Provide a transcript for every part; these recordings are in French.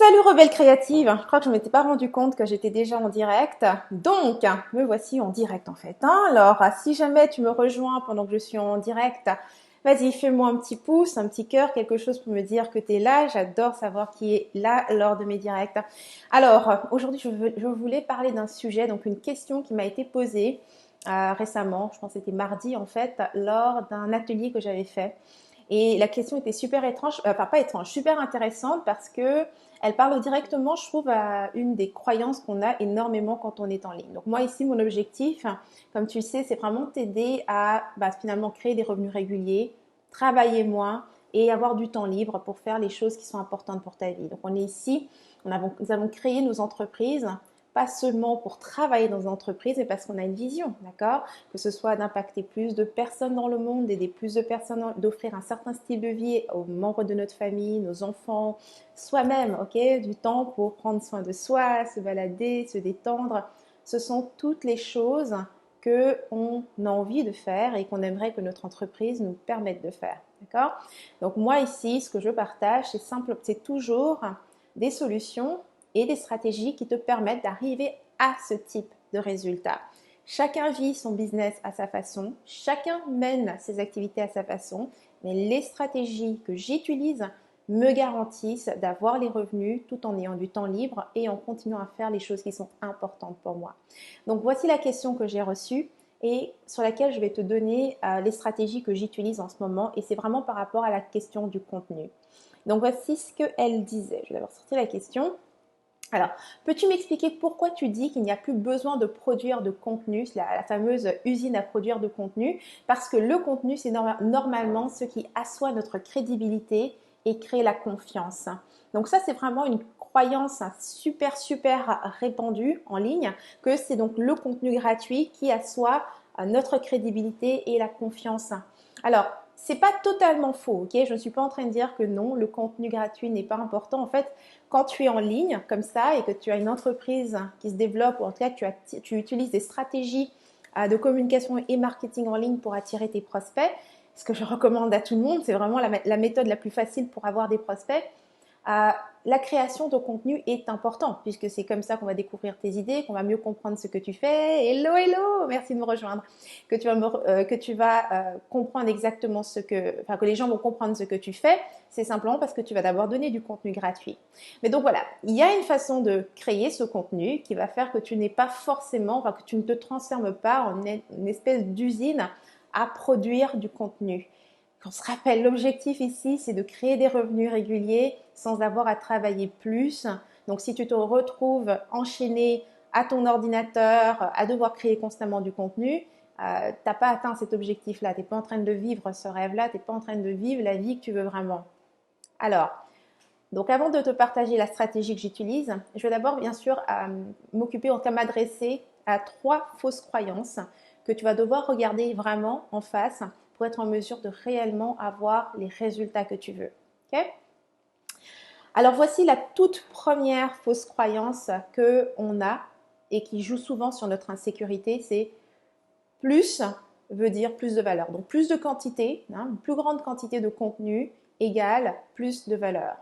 Salut rebelle créative, je crois que je ne m'étais pas rendu compte que j'étais déjà en direct. Donc, me voici en direct en fait. Alors, si jamais tu me rejoins pendant que je suis en direct, vas-y, fais-moi un petit pouce, un petit cœur, quelque chose pour me dire que tu es là. J'adore savoir qui est là lors de mes directs. Alors, aujourd'hui, je voulais parler d'un sujet, donc une question qui m'a été posée récemment, je pense que c'était mardi en fait, lors d'un atelier que j'avais fait. Et la question était super étrange, enfin pas étrange, super intéressante parce que elle parle directement, je trouve, à une des croyances qu'on a énormément quand on est en ligne. Donc moi ici, mon objectif, comme tu sais, c'est vraiment t'aider à finalement créer des revenus réguliers, travailler moins et avoir du temps libre pour faire les choses qui sont importantes pour ta vie. Donc on est ici, nous avons créé nos entreprises pas seulement pour travailler dans une entreprise, mais parce qu'on a une vision, d'accord? Que ce soit d'impacter plus de personnes dans le monde, d'aider plus de personnes, d'offrir un certain style de vie aux membres de notre famille, nos enfants, soi-même, ok? Du temps pour prendre soin de soi, se balader, se détendre. Ce sont toutes les choses qu'on a envie de faire et qu'on aimerait que notre entreprise nous permette de faire, d'accord? Donc moi ici, ce que je partage, c'est simple, c'est toujours des solutions et des stratégies qui te permettent d'arriver à ce type de résultat. Chacun vit son business à sa façon, chacun mène ses activités à sa façon, mais les stratégies que j'utilise me garantissent d'avoir les revenus tout en ayant du temps libre et en continuant à faire les choses qui sont importantes pour moi. Donc voici la question que j'ai reçue et sur laquelle je vais te donner les stratégies que j'utilise en ce moment et c'est vraiment par rapport à la question du contenu. Donc voici ce qu'elle disait. Je vais d'abord sortir la question. Alors, peux-tu m'expliquer pourquoi tu dis qu'il n'y a plus besoin de produire de contenu, la fameuse usine à produire de contenu? Parce que le contenu, c'est normalement ce qui assoit notre crédibilité et crée la confiance. Donc ça, c'est vraiment une croyance super répandue en ligne, que c'est donc le contenu gratuit qui assoit notre crédibilité et la confiance. Alors, c'est pas totalement faux, ok? Je ne suis pas en train de dire que non, le contenu gratuit n'est pas important. En fait, quand tu es en ligne comme ça et que tu as une entreprise qui se développe ou en tout cas tu utilises des stratégies de communication et marketing en ligne pour attirer tes prospects, ce que je recommande à tout le monde, c'est vraiment la méthode la plus facile pour avoir des prospects. La création de contenu est important puisque c'est comme ça qu'on va découvrir tes idées, qu'on va mieux comprendre ce que tu fais. Hello, hello, merci de me rejoindre. Que tu vas comprendre exactement que les gens vont comprendre ce que tu fais. C'est simplement parce que tu vas d'abord donner du contenu gratuit. Mais donc voilà, il y a une façon de créer ce contenu qui va faire que tu n'es pas forcément, enfin que tu ne te transformes pas en une espèce d'usine à produire du contenu. On se rappelle, l'objectif ici, c'est de créer des revenus réguliers sans avoir à travailler plus. Donc, si tu te retrouves enchaîné à ton ordinateur, à devoir créer constamment du contenu, tu n'as pas atteint cet objectif-là. Tu n'es pas en train de vivre ce rêve-là, tu n'es pas en train de vivre la vie que tu veux vraiment. Alors, donc avant de te partager la stratégie que j'utilise, je vais d'abord bien sûr m'occuper, en tout cas m'adresser à 3 fausses croyances que tu vas devoir regarder vraiment en face pour être en mesure de réellement avoir les résultats que tu veux. Ok? Alors voici la toute première fausse croyance qu'on a et qui joue souvent sur notre insécurité, c'est plus veut dire plus de valeur. Donc plus de quantité, une plus grande quantité de contenu égale plus de valeur.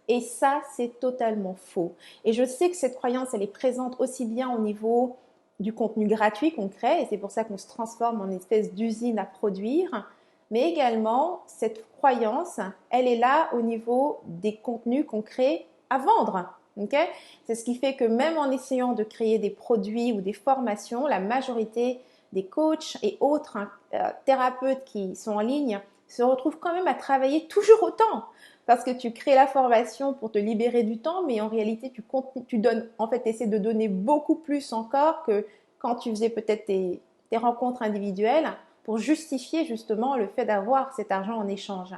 Et ça, c'est totalement faux. Et je sais que cette croyance, elle est présente aussi bien au niveau du contenu gratuit qu'on crée, et c'est pour ça qu'on se transforme en une espèce d'usine à produire, mais également, cette croyance, elle est là au niveau des contenus qu'on crée à vendre. Okay? C'est ce qui fait que même en essayant de créer des produits ou des formations, la majorité des coachs et autres thérapeutes qui sont en ligne se retrouvent quand même à travailler toujours autant. Parce que tu crées la formation pour te libérer du temps, mais en réalité, tu donnes, en fait, essaies de donner beaucoup plus encore que quand tu faisais peut-être tes rencontres individuelles pour justifier justement le fait d'avoir cet argent en échange.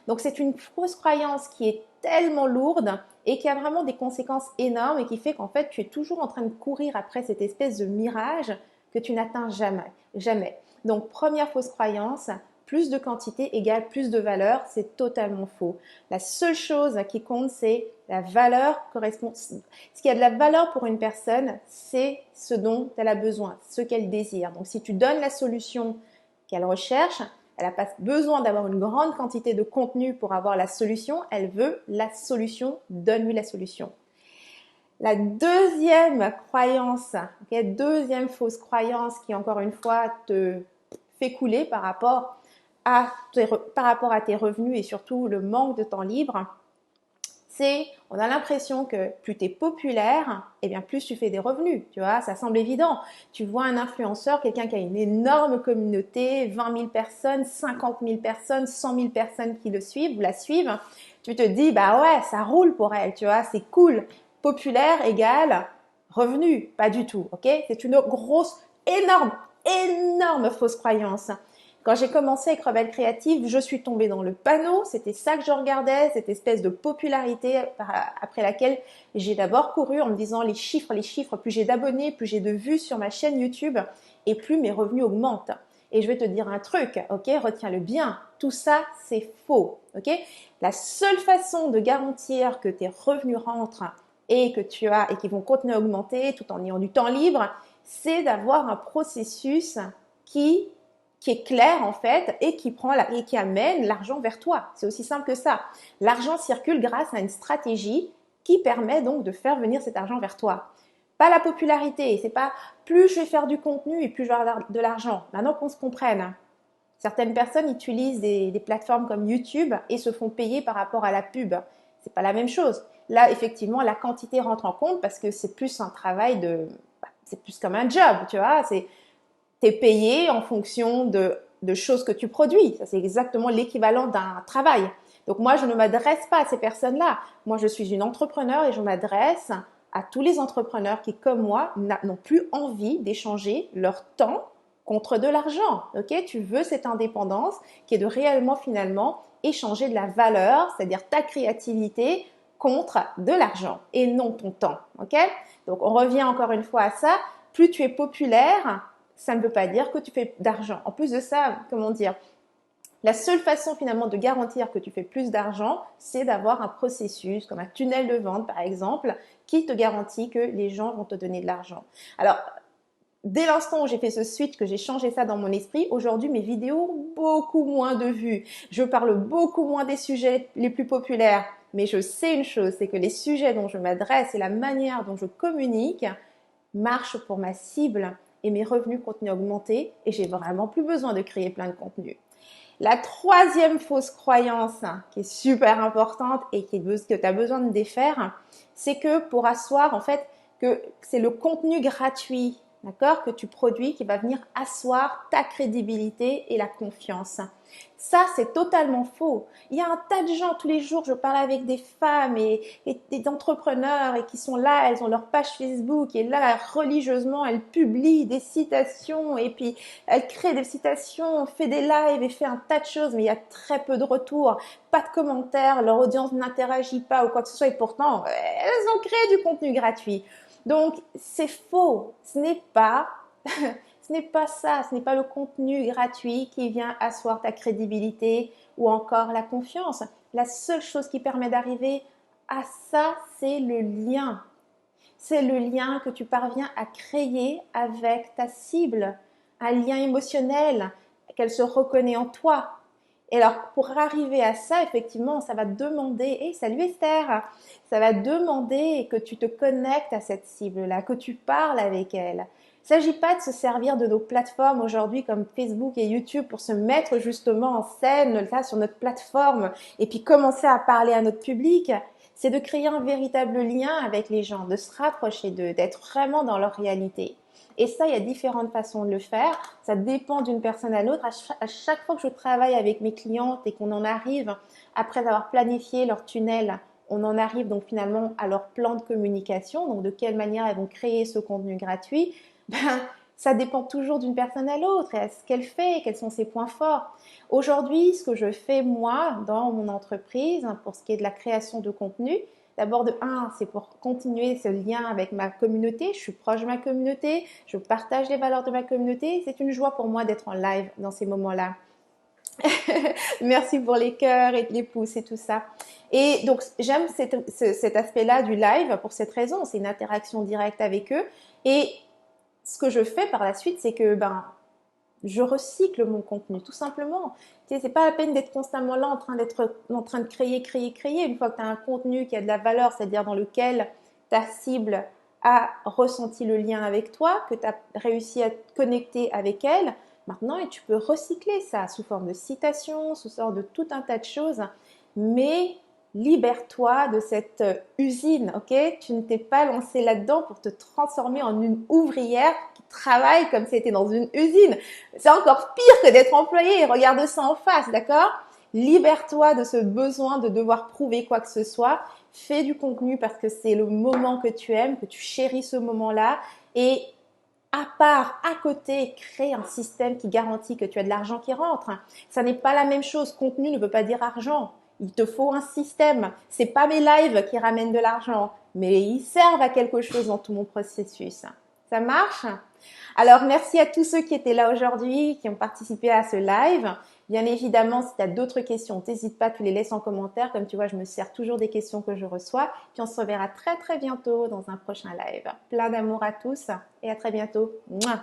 Donc, c'est une fausse croyance qui est tellement lourde et qui a vraiment des conséquences énormes et qui fait qu'en fait, tu es toujours en train de courir après cette espèce de mirage que tu n'atteins jamais. Jamais. Donc, première fausse croyance, plus de quantité égale plus de valeur, c'est totalement faux. La seule chose qui compte, c'est la valeur correspond. Ce qui a de la valeur pour une personne, c'est ce dont elle a besoin, ce qu'elle désire. Donc, si tu donnes la solution qu'elle recherche, elle n'a pas besoin d'avoir une grande quantité de contenu pour avoir la solution, elle veut la solution, donne-lui la solution. La deuxième croyance, okay, deuxième fausse croyance qui encore une fois te fait couler par rapport à tes revenus et surtout le manque de temps libre, c'est, on a l'impression que plus tu es populaire, et bien plus tu fais des revenus, tu vois, ça semble évident. Tu vois un influenceur, quelqu'un qui a une énorme communauté, 20 000 personnes, 50 000 personnes, 100 000 personnes qui le suivent ou la suivent, tu te dis, bah ouais, ça roule pour elle, tu vois, c'est cool. Populaire égale revenu, pas du tout, ok? C'est une grosse, énorme fausse croyance. Quand j'ai commencé avec Rebelle Créative, je suis tombée dans le panneau. C'était ça que je regardais, cette espèce de popularité après laquelle j'ai d'abord couru en me disant les chiffres, plus j'ai d'abonnés, plus j'ai de vues sur ma chaîne YouTube et plus mes revenus augmentent. Et je vais te dire un truc, ok, retiens-le bien, tout ça c'est faux, ok. La seule façon de garantir que tes revenus rentrent et que tu as et qu'ils vont continuer à augmenter tout en ayant du temps libre, c'est d'avoir un processus qui est clair en fait et qui amène l'argent vers toi. C'est aussi simple que ça. L'argent circule grâce à une stratégie qui permet donc de faire venir cet argent vers toi. Pas la popularité, c'est pas plus je vais faire du contenu et plus je vais avoir de l'argent. Maintenant qu'on se comprenne. Certaines personnes utilisent des plateformes comme YouTube et se font payer par rapport à la pub. C'est pas la même chose. Là, effectivement, la quantité rentre en compte parce que c'est plus un travail c'est plus comme un job, tu vois. T'es payé en fonction de choses que tu produis. Ça, c'est exactement l'équivalent d'un travail. Donc moi, je ne m'adresse pas à ces personnes-là. Moi, je suis une entrepreneur et je m'adresse à tous les entrepreneurs qui, comme moi, n'ont plus envie d'échanger leur temps contre de l'argent. Ok, tu veux cette indépendance qui est de réellement finalement échanger de la valeur, c'est-à-dire ta créativité contre de l'argent et non ton temps. Ok, donc on revient encore une fois à ça. Plus tu es populaire, ça ne veut pas dire que tu fais d'argent. En plus de ça, comment dire, la seule façon finalement de garantir que tu fais plus d'argent, c'est d'avoir un processus comme un tunnel de vente par exemple, qui te garantit que les gens vont te donner de l'argent. Alors, dès l'instant où j'ai fait ce switch, que j'ai changé ça dans mon esprit, aujourd'hui mes vidéos ont beaucoup moins de vues. Je parle beaucoup moins des sujets les plus populaires. Mais je sais une chose, c'est que les sujets dont je m'adresse et la manière dont je communique marchent pour ma cible et mes revenus continuent à augmenter et j'ai vraiment plus besoin de créer plein de contenu. La troisième fausse croyance qui est super importante et que tu as besoin de défaire, c'est que pour asseoir en fait que c'est le contenu gratuit, d'accord, que tu produis qui va venir asseoir ta crédibilité et la confiance. Ça, c'est totalement faux. Il y a un tas de gens, tous les jours, je parle avec des femmes et des entrepreneurs et qui sont là, elles ont leur page Facebook et là, religieusement, elles publient des citations et puis elles créent des citations, fait des lives et fait un tas de choses, mais il y a très peu de retours, pas de commentaires, leur audience n'interagit pas ou quoi que ce soit et pourtant, elles ont créé du contenu gratuit. Donc, c'est faux. Ce n'est pas ça, ce n'est pas le contenu gratuit qui vient asseoir ta crédibilité ou encore la confiance. La seule chose qui permet d'arriver à ça, c'est le lien. C'est le lien que tu parviens à créer avec ta cible, un lien émotionnel, qu'elle se reconnaît en toi. Et alors, pour arriver à ça, effectivement, ça va demander, hey, salut Esther, ça va demander que tu te connectes à cette cible-là, que tu parles avec elle. Il ne s'agit pas de se servir de nos plateformes aujourd'hui comme Facebook et YouTube pour se mettre justement en scène là sur notre plateforme et puis commencer à parler à notre public. C'est de créer un véritable lien avec les gens, de se rapprocher d'eux, d'être vraiment dans leur réalité. Et ça, il y a différentes façons de le faire. Ça dépend d'une personne à l'autre. À chaque fois que je travaille avec mes clientes et qu'on en arrive, après avoir planifié leur tunnel, on en arrive donc finalement à leur plan de communication, donc de quelle manière elles vont créer ce contenu gratuit. Ça dépend toujours d'une personne à l'autre et à ce qu'elle fait, quels sont ses points forts. Aujourd'hui, ce que je fais moi dans mon entreprise pour ce qui est de la création de contenu, d'abord de c'est pour continuer ce lien avec ma communauté. Je suis proche de ma communauté, je partage les valeurs de ma communauté. C'est une joie pour moi d'être en live dans ces moments-là. Merci pour les cœurs et les pouces et tout ça. Et donc, j'aime cet aspect-là du live pour cette raison. C'est une interaction directe avec eux. Et ce que je fais par la suite, c'est que je recycle mon contenu, tout simplement. Tu sais, c'est pas la peine d'être constamment là en train de créer. Une fois que tu as un contenu qui a de la valeur, c'est-à-dire dans lequel ta cible a ressenti le lien avec toi, que tu as réussi à te connecter avec elle. Maintenant, et tu peux recycler ça sous forme de citation, sous forme de tout un tas de choses. Mais libère-toi de cette usine, ok? Tu ne t'es pas lancé là-dedans pour te transformer en une ouvrière qui travaille comme si c'était dans une usine. C'est encore pire que d'être employé. Regarde ça en face, d'accord? Libère-toi de ce besoin de devoir prouver quoi que ce soit. Fais du contenu parce que c'est le moment que tu aimes, que tu chéris ce moment-là. Et à part, à côté, crée un système qui garantit que tu as de l'argent qui rentre. Ça n'est pas la même chose. Contenu ne veut pas dire argent. Il te faut un système. C'est pas mes lives qui ramènent de l'argent, mais ils servent à quelque chose dans tout mon processus. Ça marche? Alors, merci à tous ceux qui étaient là aujourd'hui, qui ont participé à ce live. Bien évidemment, si tu as d'autres questions, n'hésite pas, tu les laisses en commentaire. Comme tu vois, je me sers toujours des questions que je reçois. Puis on se reverra très très bientôt dans un prochain live. Plein d'amour à tous et à très bientôt. Mouah.